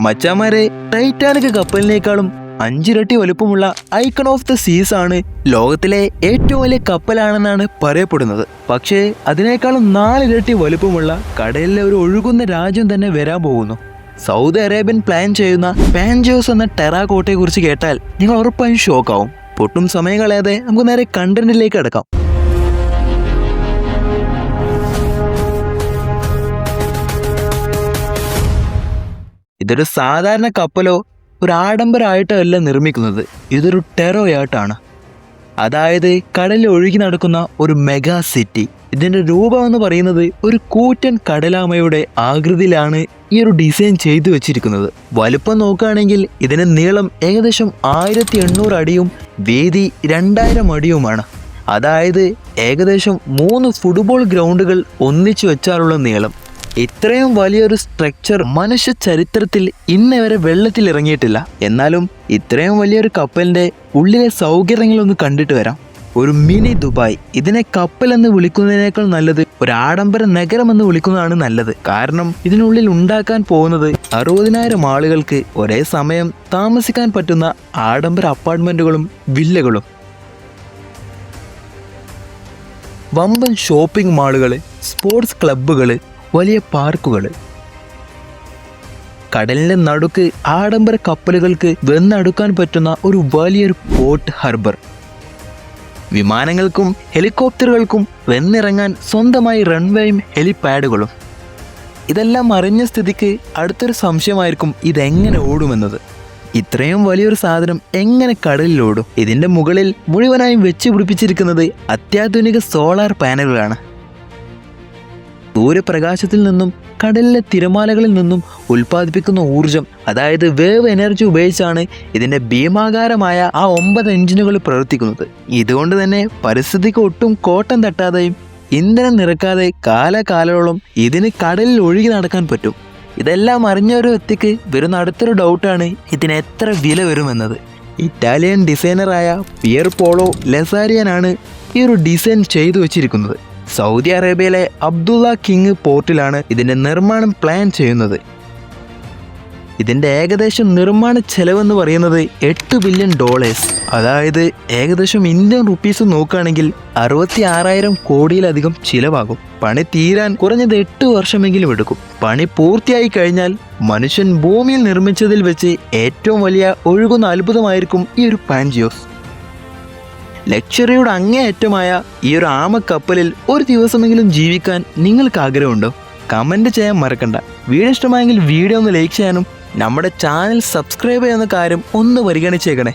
മച്ചാമാരെ, ടൈറ്റാനിക് കപ്പലിനേക്കാളും 5 ഇരട്ടി വലുപ്പമുള്ള ഐക്കൺ ഓഫ് ദ സീസ് ആണ് ലോകത്തിലെ ഏറ്റവും വലിയ കപ്പലാണെന്നാണ് പറയപ്പെടുന്നത്. പക്ഷേ അതിനേക്കാളും 4 ഇരട്ടി വലുപ്പമുള്ള കടലിലെ ഒരു ഒഴുകുന്ന രാജ്യം തന്നെ വരാൻ പോകുന്നു. സൗദി അറേബ്യൻ പ്ലാൻ ചെയ്യുന്ന പാൻജിയോസ് എന്ന ടെറാക്കോട്ടയെ കുറിച്ച് കേട്ടാൽ നിങ്ങൾ ഉറപ്പായും ഷോക്കാവും. പൊട്ടും സമയം കളയാതെ നമുക്ക് നേരെ കണ്ടന്റിലേക്ക് കിടക്കാം. ഇതൊരു സാധാരണ കപ്പലോ ഒരു ആഡംബരമായിട്ടോ അല്ല നിർമ്മിക്കുന്നത്. ഇതൊരു ടെറോ യാട്ടാണ്. അതായത് കടലിൽ ഒഴുകി നടക്കുന്ന ഒരു മെഗാ സിറ്റി. ഇതിൻ്റെ രൂപം എന്ന് പറയുന്നത് ഒരു കൂറ്റൻ കടലാമയുടെ ആകൃതിയിലാണ് ഈ ഒരു ഡിസൈൻ ചെയ്തു വെച്ചിരിക്കുന്നത്. വലുപ്പം നോക്കുകയാണെങ്കിൽ ഇതിന് നീളം ഏകദേശം 1800 അടിയും വീതി 2000 അടിയുമാണ്. അതായത് ഏകദേശം 3 ഫുട്ബോൾ ഗ്രൗണ്ടുകൾ ഒന്നിച്ചു വെച്ചാലുള്ള നീളം. ഇത്രയും വലിയൊരു സ്ട്രക്ചർ മനുഷ്യ ചരിത്രത്തിൽ ഇന്ന് വരെ വെള്ളത്തിൽ ഇറങ്ങിയിട്ടില്ല. എന്നാലും ഇത്രയും വലിയൊരു കപ്പലിൻ്റെ ഉള്ളിലെ സൗകര്യങ്ങളൊന്ന് കണ്ടിട്ട് വരാം. ഒരു മിനി ദുബായ്. ഇതിനെ കപ്പൽ എന്ന് വിളിക്കുന്നതിനേക്കാൾ നല്ലത് ഒരു ആഡംബര നഗരം എന്ന് വിളിക്കുന്നതാണ് നല്ലത്. കാരണം ഇതിനുള്ളിൽ ഉണ്ടാക്കാൻ പോകുന്നത് 60,000 ആളുകൾക്ക് ഒരേ സമയം താമസിക്കാൻ പറ്റുന്ന ആഡംബര അപ്പാർട്ട്മെന്റുകളും വില്ലകളും, വമ്പൻ ഷോപ്പിംഗ് മാളുകൾ, സ്പോർട്സ് ക്ലബ്ബുകൾ, വലിയ പാർക്കുകൾ. കടലിൻ്റെ നടുക്ക് ആഡംബര കപ്പലുകൾക്ക് വന്നടുക്കാൻ പറ്റുന്ന ഒരു വലിയൊരു പോർട്ട് ഹാർബർ. വിമാനങ്ങൾക്കും ഹെലികോപ്റ്ററുകൾക്കും വന്നിറങ്ങാൻ സ്വന്തമായി റൺവേയും ഹെലിപാഡുകളും. ഇതെല്ലാം അറിഞ്ഞ സ്ഥിതിക്ക് അടുത്തൊരു സംശയമായിരിക്കും ഇതെങ്ങനെ ഓടുമെന്നത്. ഇത്രയും വലിയൊരു സാധനം എങ്ങനെ കടലിൽ ഓടും? ഇതിൻ്റെ മുകളിൽ മുഴുവനായും വെച്ച് പിടിപ്പിച്ചിരിക്കുന്നത് അത്യാധുനിക സോളാർ പാനലുകളാണ്. സൂര്യപ്രകാശത്തിൽ നിന്നും കടലിലെ തിരമാലകളിൽ നിന്നും ഉൽപ്പാദിപ്പിക്കുന്ന ഊർജം, അതായത് വേവ് എനർജി ഉപയോഗിച്ചാണ് ഇതിൻ്റെ ഭീമാകാരമായ ആ 9 എഞ്ചിനുകൾ പ്രവർത്തിക്കുന്നത്. ഇതുകൊണ്ട് തന്നെ പരിസ്ഥിതിക്ക് ഒട്ടും കോട്ടം തട്ടാതെയും ഇന്ധനം നിറക്കാതെ കാലകാലോളം ഇതിന് കടലിൽ ഒഴുകി നടക്കാൻ പറ്റും. ഇതെല്ലാം അറിഞ്ഞ ഒരു വ്യക്തിക്ക് വരുന്ന അടുത്തൊരു ഡൗട്ടാണ് ഇതിന് എത്ര വില വരുമെന്നത്. ഇറ്റാലിയൻ ഡിസൈനറായ പിയർ പോളോ ലെസാരിയനാണ് ഈ ഒരു ഡിസൈൻ ചെയ്തു വച്ചിരിക്കുന്നത്. സൗദി അറേബ്യയിലെ അബ്ദുള്ള കിങ് പോർട്ടിലാണ് ഇതിൻ്റെ നിർമ്മാണം പ്ലാൻ ചെയ്യുന്നത്. ഇതിൻ്റെ ഏകദേശം നിർമ്മാണ ചെലവെന്ന് പറയുന്നത് $8 ബില്യൺ. അതായത് ഏകദേശം ഇന്ത്യൻ റുപ്പീസ് നോക്കുകയാണെങ്കിൽ 66,000 കോടിയിലധികം ചിലവാകും. പണി തീരാൻ കുറഞ്ഞത് 8 വർഷമെങ്കിലും എടുക്കും. പണി പൂർത്തിയായി കഴിഞ്ഞാൽ മനുഷ്യൻ ഭൂമിയിൽ നിർമ്മിച്ചതിൽ വെച്ച് ഏറ്റവും വലിയ ഒഴുകുന്ന അത്ഭുതമായിരിക്കും ഈ ഒരു പാൻജിയോസ്. ലക്ഷറിയുടെ അങ്ങേയറ്റമായ ഈ ഒരു ആമക്കപ്പലിൽ ഒരു ദിവസമെങ്കിലും ജീവിക്കാൻ നിങ്ങൾക്ക് ആഗ്രഹമുണ്ടോ? കമൻറ്റ് ചെയ്യാൻ മറക്കണ്ട. വീഡിയോ ഇഷ്ടമായെങ്കിൽ വീഡിയോ ഒന്ന് ലൈക്ക് ചെയ്യാനും നമ്മുടെ ചാനൽ സബ്സ്ക്രൈബ് ചെയ്യുന്ന കാര്യം ഒന്ന് പരിഗണിച്ചേക്കണേ.